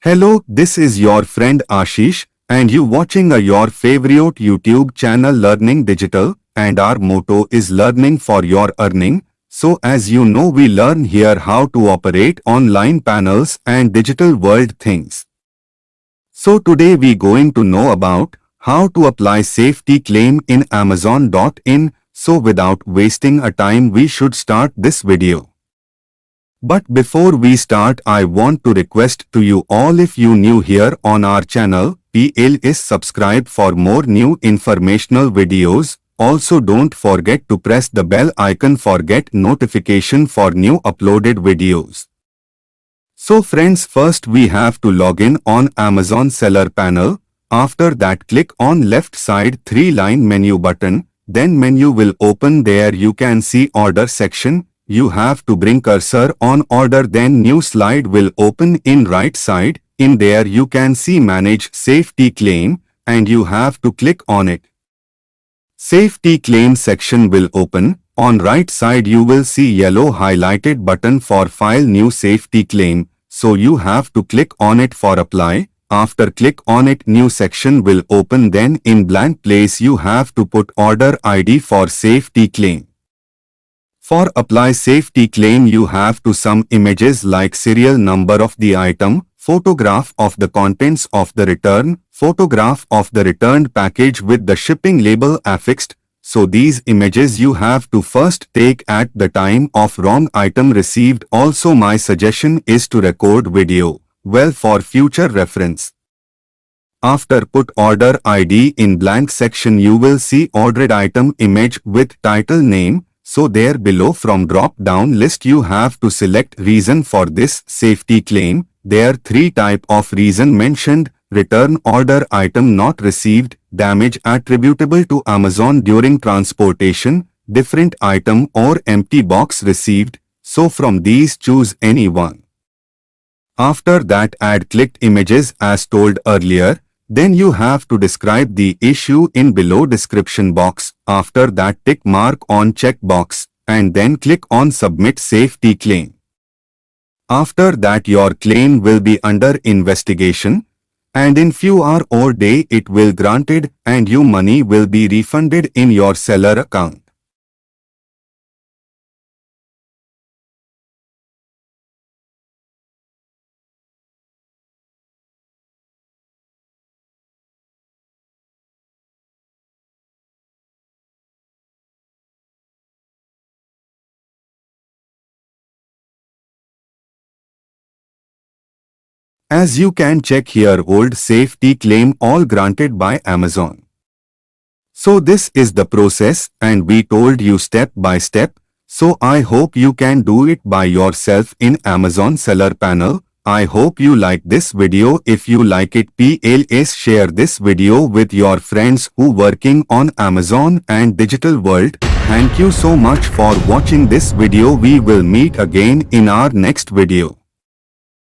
Hello, this is your friend Ashish and you watching your favorite YouTube channel Learning Digital, and our motto is learning for your earning. So as you know, we learn here how to operate online panels and digital world things. So today we going to know about how to apply safety claim in Amazon.in. So without wasting a time, we should start this video. But before we start, I want to request to you all, if you new here on our channel, please subscribe for more new informational videos. Also don't forget to press the bell icon for get notification for new uploaded videos. So friends, first we have to log in on Amazon seller panel. After that, click on left side 3-line menu button. Then menu will open. There you can see order section. You have to bring cursor on order, then new slide will open in right side. In there you can see manage safety claim and you have to click on it. Safety claim section will open. On right side you will see yellow highlighted button for file new safety claim. So you have to click on it for apply. After click on it, new section will open. Then in blank place you have to put order ID for safety claim. For apply safety claim, you have to some images like serial number of the item, photograph of the contents of the return, photograph of the returned package with the shipping label affixed. So these images you have to first take at the time of wrong item received. Also my suggestion is to record video, well, for future reference. After put order ID in blank section, you will see ordered item image with title name. So there below from drop down list you have to select reason for this safety claim. There are 3 type of reason mentioned: return order item not received, damage attributable to Amazon during transportation, different item, or empty box received. So from these choose any one. After that add clicked images as told earlier. Then you have to describe the issue in below description box. After that tick mark on check box and then click on submit safety claim. After that your claim will be under investigation and in few hour or day it will granted and your money will be refunded in your seller account. As you can check here, old safety claim all granted by Amazon. So this is the process and we told you step by step. So I hope you can do it by yourself in Amazon seller panel. I hope you like this video. If you like it, please share this video with your friends who working on Amazon and digital world. Thank you so much for watching this video. We will meet again in our next video.